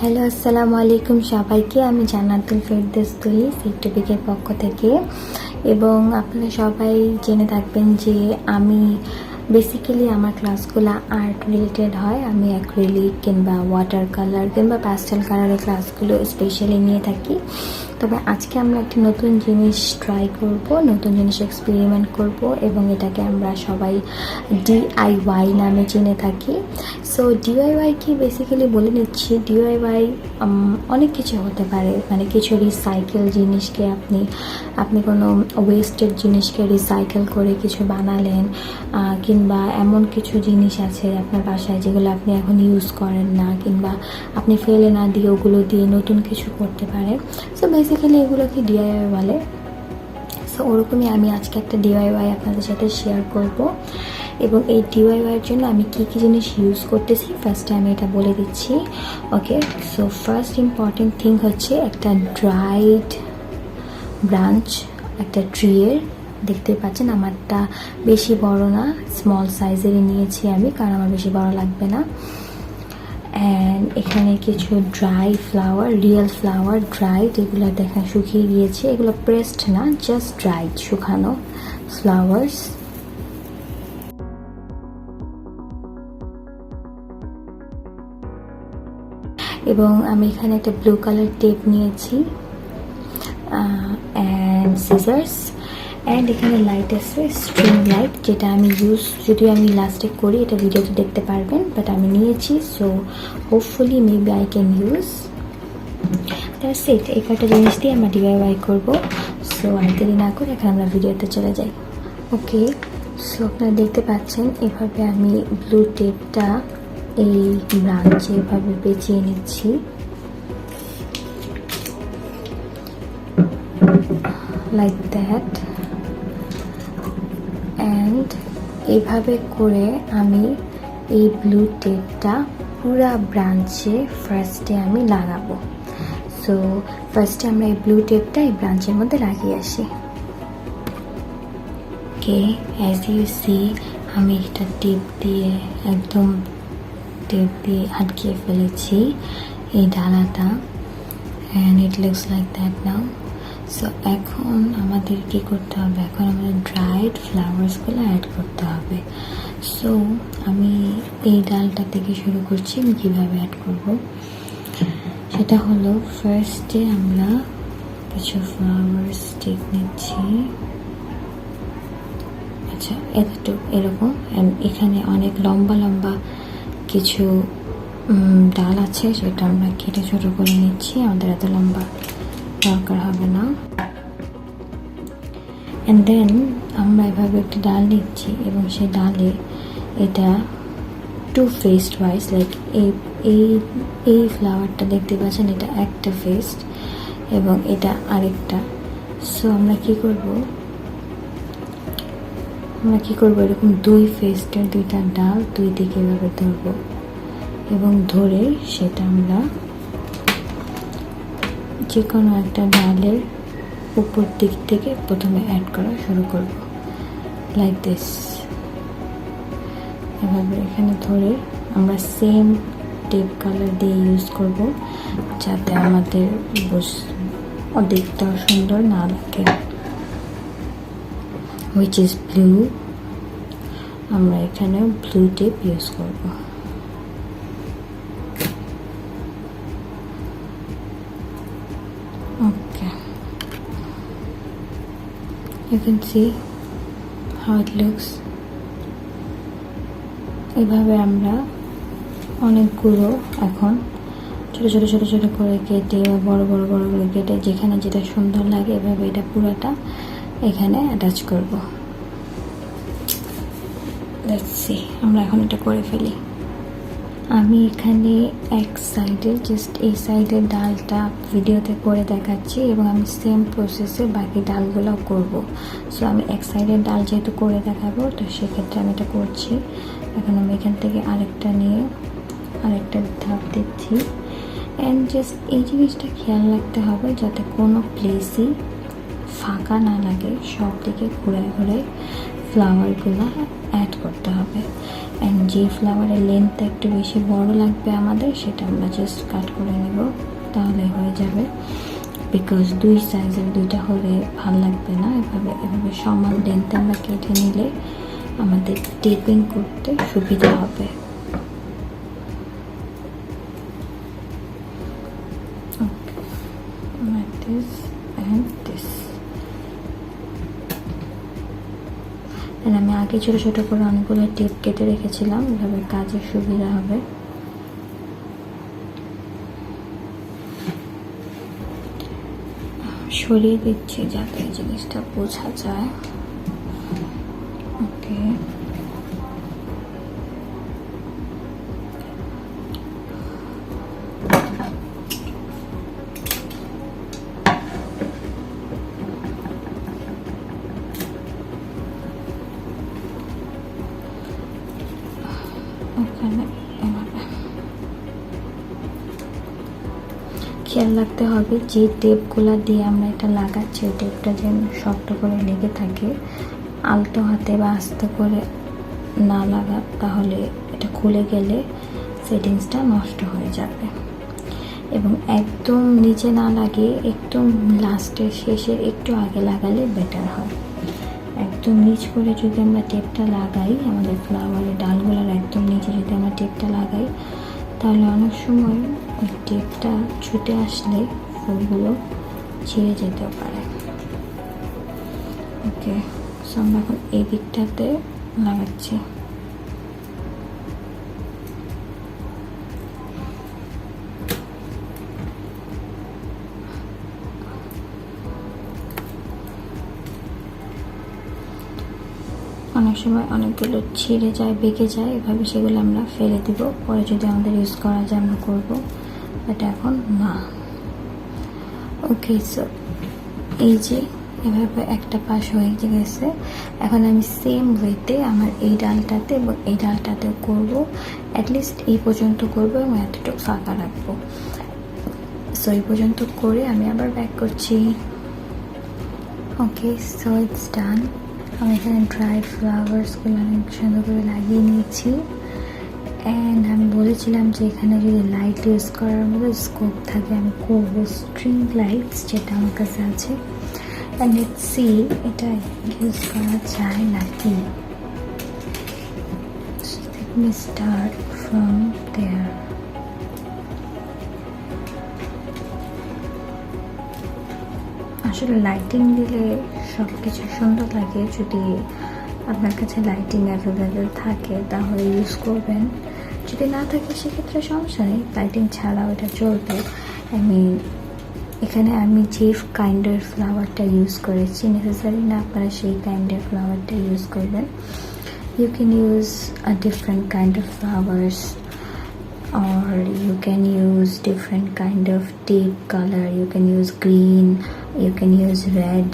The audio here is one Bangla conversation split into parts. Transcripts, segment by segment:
হ্যালো, আসসালামু আলাইকুম সবাইকে। আমি জান্নাতুল ফেরদৌস তুলি সিটপিকের পক্ষ থেকে। এবং আপনারা সবাই জেনে থাকবেন যে আমি বেসিক্যালি আমার ক্লাসগুলো আর্ট রিলেটেড হয়। আমি অ্যাক্রিলিক কিংবা ওয়াটার কালার কিংবা প্যাস্টেল কালারের ক্লাসগুলো স্পেশালি নিয়ে থাকি। তবে আজকে আমরা একটি নতুন জিনিস ট্রাই করব, নতুন জিনিস এক্সপেরিমেন্ট করব এবং এটাকে আমরা সবাই ডিআইওয়াই নামে চিনে থাকি। সো ডিআইওয়াই কি বেসিক্যালি বলে নিচ্ছি। ডিআইওয়াই অনেক কিছু হতে পারে, মানে কিছু রিসাইকেল জিনিসকে আপনি কোনো ওয়েস্টেড জিনিসকে রিসাইকেল করে কিছু বানালেন, কিংবা এমন কিছু জিনিস আছে আপনার বাসায় যেগুলো আপনি এখন ইউজ করেন না কিংবা আপনি ফেলে না দিয়ে ওগুলো দিয়ে নতুন কিছু করতে পারেন। সো বেসিক্যালি এগুলোকে ডিআইওয়াই বলে। সো ওরকমই আমি আজকে একটা ডিআইওয়াই আপনাদের সাথে শেয়ার করব এবং এই ডিআইওয়াইয়ের জন্য আমি কী কী জিনিস ইউজ করতেছি ফার্স্টে আমি এটা বলে দিচ্ছি। ওকে, সো ফার্স্ট ইম্পর্টেন্ট থিং হচ্ছে একটা ড্রাইড ব্রাঞ্চ, একটা ট্রিয়ের। দেখতে পাচ্ছেন আমারটা বেশি বড় না, স্মল সাইজেরই নিয়েছি আমি, কারণ আমার বেশি বড় লাগবে না। অ্যান্ড এখানে কিছু dry flower, real flower, dried, এগুলো দেখা শুকিয়ে গিয়েছে, এগুলো প্রেসড না, জাস্ট ড্রাইড শুকানো ফ্লাওয়ার্স। এবং আমি এখানে একটা ব্লু কালার টেপ নিয়েছি অ্যান্ড সিজার্স। অ্যান্ড এখানে লাইট আছে, স্ট্রিং লাইট, যেটা আমি যদিও আমি লাস্টে করি, এটা ভিডিওতে দেখতে পারবেন, বাট আমি নিয়েছি। So hopefully maybe I can use that's it. এই কটা জিনিস দিয়ে আমরা ডিআইওয়াই করবো। সো আর দেরি না করে এখন আমরা ভিডিওতে চলে যাই। ওকে, সো আপনারা দেখতে পাচ্ছেন এভাবে আমি ব্লু টেপটা এই ব্রাঞ্চে এভাবে পেঁচিয়ে নিচ্ছি, লাইক দ্যাট। অ্যান্ড এইভাবে করে আমি এই ব্লু টেপটা পুরা ব্রাঞ্চে ফার্স্টে আমি লাগাবো। সো ফার্স্টে আমরা এই ব্লু টেপটা এই ব্রাঞ্চের মধ্যে লাগিয়ে আসি। ওকে, অ্যাজ ইউ সি আমি একটা টেপ দিয়ে আটকিয়ে ফেলেছি এই ডালাটা। And it looks like that now. So এখন আমাদের কি করতে হবে, এখন আমাদের ড্রাইড ফ্লাওয়ার্সগুলো অ্যাড করতে হবে। সো আমি এই ডালটা থেকে শুরু করছি। আমি কীভাবে অ্যাড করব সেটা হলো, ফার্স্টে আমরা কিছু ফ্লাওয়ার্স স্টিক নিচ্ছি, আচ্ছা এরকম। অ্যান্ড এখানে অনেক লম্বা লম্বা কিছু ডাল আছে, সেটা আমরা কেটে ছোটো করে নিচ্ছি, আমাদের এত লম্বা দরকার হবে না। অ্যান্ড দেন আমরা এভাবে একটি ডাল নিচ্ছি এবং সেই ডালে এটা টু ফেসড ওয়াইজ, লাইক এই ফ্লাওয়ারটা দেখতে পাচ্ছেন, এটা একটা ফেসড এবং এটা আরেকটা। সো আমরা কি করব এরকম দুই ফেসটের দুইটা ডাল দুই দিকে এভাবে ধরবো এবং ধরে সেটা আমরা যে কোনো একটা ডালের উপর দিক থেকে প্রথমে অ্যাড করা শুরু করব, লাইক দিস। এভাবে এখানে ধরে আমরা সেম টেপ কালার দিয়ে ইউজ করব, যাতে আমাদের দেখতেও সুন্দর না লাগে, হুইচ ইজ ব্লু। আমরা এখানে ব্লু টেপ ইউজ করব। Okay, you can see how it looks. এভাবে আমরা অনেকগুলো এখন ছোট ছোট ছোট ছোট করে কেটে বা বড় বড় করে কেটে যেখানে যেটা সুন্দর লাগে এভাবে এটা পুরোটা এখানে অ্যাটাচ করব। লেটস সি, আমরা এখন এটা করে ফেলি। আমি এখানে এক সাইডে জাস্ট এই সাইডের ডালটা ভিডিওতে করে দেখাচ্ছি এবং আমি সেম প্রসেসে বাকি ডালগুলো করব। সো আমি এক সাইডের ডাল যেহেতু করে দেখাবো, তো সেক্ষেত্রে আমি এটা করছি। এখন আমি এখান থেকে আরেকটা নিয়ে আরেকটা ধাপ দিচ্ছি। অ্যান্ড জাস্ট এই জিনিসটা খেয়াল রাখতে হবে যাতে কোনো প্লেসই ফাঁকা না লাগে, সব দিকে ঘুরে ঘুরে ফ্লাওয়ারগুলো অ্যাড করতে হবে। অ্যান্ড যে ফ্লাওয়ারের লেন্থটা একটু বেশি বড় লাগবে আমাদের, সেটা আমরা জাস্ট কাট করে নেব, তাহলে হয়ে যাবে। বিকজ দুই সাইজের দুইটা হলে ভালো লাগবে না। এভাবে সমান লেন্থে আমরা কেটে নিলে আমাদের টেপিং করতে সুবিধা হবে। আমি আগে ছোট ছোট করে অনেকগুলো টেপ কেটে রেখেছিলাম, এভাবে কাজের সুবিধা হবে। সরিয়ে দিচ্ছি যাতে এই জিনিসটা বোঝা যায়। ওকে, খেয়াল রাখতে হবে যে টেপগুলো দিয়ে আমরা এটা লাগাচ্ছি ওই টেপটা যেন শক্ত করে লেগে থাকে, আলতো হাতে বা আস্তে করে না লাগা, তাহলে এটা খুলে গেলে সেটিংসটা নষ্ট হয়ে যাবে। এবং একদম নিচে না লাগিয়ে একদম লাস্টের শেষের একটু আগে লাগালে বেটার হয়। একদম নিচ করে যদি আমরা টেপটা লাগাই, আমাদের ফ্লাওয়ারের ডালগুলোর একদম নিচে যদি আমরা টেপটা লাগাই, তাহলে অনেক সময় ওই টেপটা ছুটে আসলে ফুলগুলো ছিঁড়ে যেতে পারে। ওকে, সো আমরা এখন এই দিকটাতে লাগাচ্ছি। অনেক সময় অনেকগুলো ছিঁড়ে যায়, বেঁকে যায়, এভাবে সেগুলো আমরা ফেলে দিব। পরে যদি আমাদের ইউজ করা যায় আমরা করবো, বাট এখন না। ওকে, সো এই যে এভাবে একটা পাশ হয়ে গেছে। এখন আমি সেম ওয়েতে আমার এই ডালটাতে এবং এই ডালটাতেও করবো। অ্যাটলিস্ট এই পর্যন্ত করবো এবং এতটুকু ফাঁকা রাখবো। সো এই পর্যন্ত করে আমি আবার ব্যাক করছি। ওকে, সো ইটস ডান। আমি এখানে ড্রাই ফ্লাওয়ার্সগুলো অনেক সুন্দর করে লাগিয়ে নিয়েছি। অ্যান্ড আমি বলেছিলাম যে এখানে যদি লাইট ইউজ করার মতো স্কোপ থাকে আমি করবো, স্ট্রিং লাইটস যেটা আমার কাছে আছে। অ্যান্ড লেটস সি এটা ইউজ করা যায় নাকি। Let me start from there. আসলে লাইটিং দিলে সব কিছু সুন্দর লাগে। যদি আপনার কাছে লাইটিং অ্যাভেলেবেল থাকে তাহলে ইউজ করবেন, যদি না থাকে সেক্ষেত্রে সমস্যা নেই, লাইটিং ছাড়াও এটা চলবে। এখানে আমি যে কাইন্ডের ফ্লাওয়ারটা ইউজ করেছি, নেসেসারি না আপনারা সেই কাইন্ডের ফ্লাওয়ারটা ইউজ করবেন। You can use a different kind of flowers or you can use different kind of tape color. You can use green, you can use red.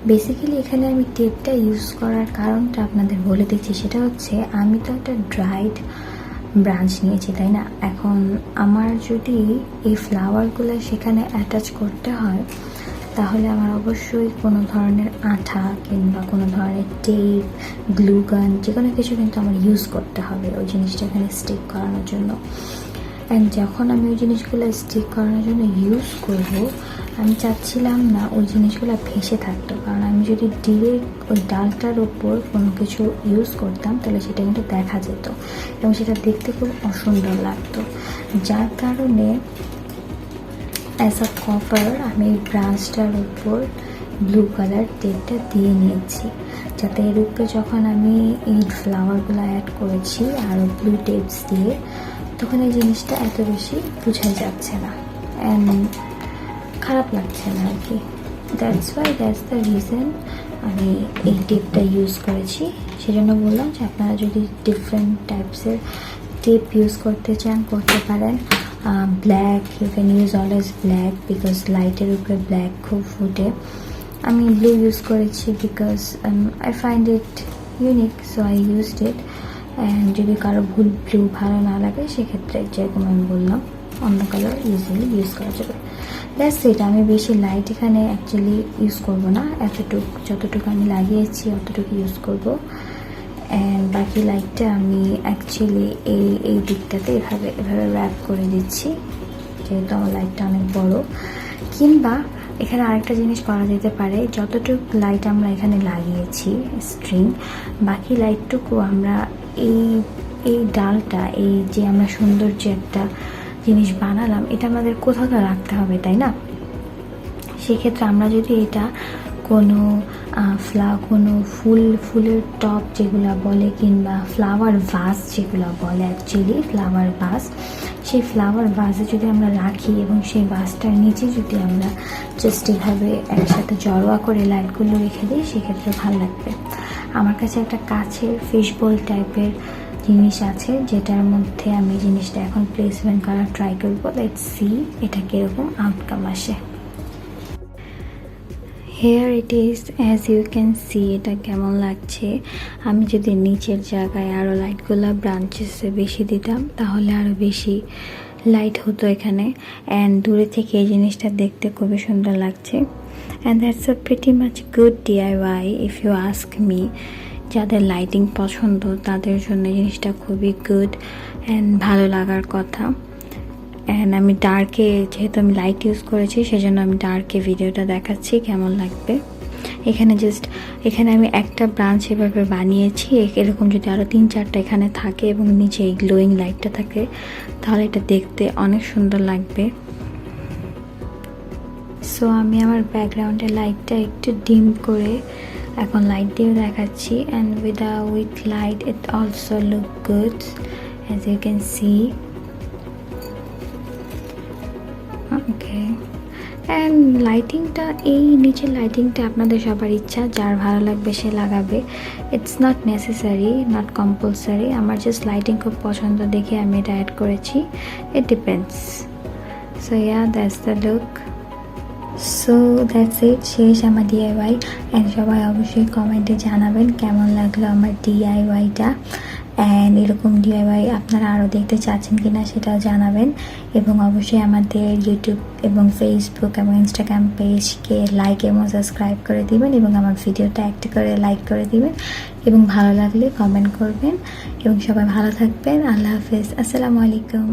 Basically এখানে আমি টেপটা ইউজ করার কারণটা আপনাদের বলে দিচ্ছি। সেটা হচ্ছে আমি তো একটা ড্রাইড ব্রাঞ্চ নিয়েছি, তাই না? এখন আমার যদি এই ফ্লাওয়ারগুলো সেখানে অ্যাটাচ করতে হয়, তাহলে আমার অবশ্যই কোনো ধরনের আঠা কিংবা কোনো ধরনের টেপ, গ্লু গান, যে কোনো কিছু কিন্তু আমার ইউজ করতে হবে ওই জিনিসটা এখানে স্টিক করানোর জন্য। অ্যান্ড যখন আমি ওই জিনিসগুলো স্টিক করানোর জন্য ইউজ করব, আমি চাচ্ছিলাম না ওই জিনিসগুলো ভেসে থাকতো। কারণ আমি যদি ডিরেক্ট ওই ডালটার ওপর কোনো কিছু ইউজ করতাম তাহলে সেটা কিন্তু দেখা যেত এবং সেটা দেখতে খুব অসুন্দর লাগতো। যার কারণে অ্যাজ আ কভার আমি এই ব্রাঞ্চটার উপর ব্লু কালার টেপটা দিয়ে নিয়েছি, যাতে এর উপরে যখন আমি এই ফ্লাওয়ারগুলো অ্যাড করেছি আর ব্লু টেপস দিয়ে, তখন এই জিনিসটা এত বেশি বোঝাই যাচ্ছে না অ্যান্ড খারাপ লাগছে না আর কি। দ্যাটস দ্য রিজন আমি এই টেপটা ইউজ করেছি। সেজন্য বললাম যে আপনারা যদি ডিফারেন্ট টাইপসের টেপ ইউজ করতে চান করতে পারেন। Black, you can use always black because লাইটের উপরে ব্ল্যাক খুব ফুটে। আমি ব্লু ইউজ করেছি because I find it unique, so I used it. And যদি কারো ব্লু ভালো না লাগে সেক্ষেত্রে যেরকম আমি বললাম অন্য কালার ইউজুয়ালি ইউজ করা যাবে। That's it. আমি বেশি লাইট এখানে অ্যাকচুয়ালি ইউজ করব না, যতটুকু আমি লাগিয়েছি অতটুকু ইউজ করব। অ্যান্ড বাকি লাইটটা আমি অ্যাকচুয়ালি এই দিকটাতে এভাবে র্যাপ করে দিচ্ছি, যেহেতু আমার লাইটটা অনেক বড়। কিংবা এখানে আরেকটা জিনিস করা যেতে পারে, যতটুকু লাইট আমরা এখানে লাগিয়েছি স্ট্রিং, বাকি লাইটটুকু আমরা এই ডালটা, এই যে আমরা সুন্দর যে একটা জিনিস বানালাম, এটা আমাদের কোথাও তো রাখতে হবে, তাই না? সেক্ষেত্রে আমরা যদি এটা কোনো ফুলের টপ যেগুলো বলে, কিংবা ফ্লাওয়ার ভাস যেগুলো বলে, অ্যাকচুয়ালি ফ্লাওয়ার ভাস, সেই ফ্লাওয়ার ভাসে যদি আমরা রাখি এবং সেই ভাসটার নিচে যদি আমরা জাস্ট এভাবে একসাথে জড়োয়া করে লাইটগুলো রেখে দিই, সেক্ষেত্রে ভালো লাগবে। আমার কাছে একটা কাছের ফিশবোল টাইপের জিনিস আছে, যেটার মধ্যে আমি জিনিসটা এখন প্লেসমেন্ট করার ট্রাই করবো। লেটস সি এটা কীরকম আউটকাম আসে। Here it is, as you can see এটা কেমন লাগছে। আমি যদি নিচের জায়গায় আরও লাইটগুলো ব্রাঞ্চেসে বেশি দিতাম, তাহলে আরও বেশি লাইট হতো এখানে। অ্যান্ড দূরে থেকে এই জিনিসটা দেখতে খুবই সুন্দর লাগছে। And that's a pretty much good DIY if you ask me. যাদের লাইটিং পছন্দ তাদের জন্য জিনিসটা খুবই গুড অ্যান্ড ভালো লাগার কথা। অ্যান্ড আমি ডার্কে, যেহেতু আমি লাইট ইউজ করেছি, সেজন্য আমি ডার্কে ভিডিওটা দেখাচ্ছি কেমন লাগবে। এখানে আমি একটা ব্রাঞ্চ এভাবে বানিয়েছি। এরকম যদি আরও 3-4টা এখানে থাকে এবং নিচে এই গ্লোয়িং লাইটটা থাকে, তাহলে এটা দেখতে অনেক সুন্দর লাগবে। সো আমি আমার ব্যাকগ্রাউন্ডের লাইটটা একটু ডিম করে এখন লাইট দিয়ে দেখাচ্ছি। And with light it also look good, as you can see. Okay, and লাইটিংটা, এই নিচের লাইটিংটা আপনাদের সবার ইচ্ছা, যার ভালো লাগবে সে লাগাবে। It's not necessary, not compulsory. আমার জাস্ট লাইটিং খুব পছন্দ দেখে আমি এটা অ্যাড করেছি। It depends. So yeah, that's the look. So that's it, শেষ আমার DIY। অ্যান্ড সবাই অবশ্যই কমেন্টে জানাবেন কেমন লাগলো আমার DIYটা। অ্যান্ড এরকম DIY আপনারা আরও দেখতে চাচ্ছেন কিনা সেটাও জানাবেন। এবং অবশ্যই আমাদের ইউটিউব এবং ফেসবুক এবং ইনস্টাগ্রাম পেজকে লাইক এবং সাবস্ক্রাইব করে দিবেন, এবং আমার ভিডিওটা একটা করে লাইক করে দিবেন, এবং ভালো লাগলে কমেন্ট করবেন। এবং সবাই ভালো থাকবেন। আল্লাহ হাফেজ, আসসালামু আলাইকুম।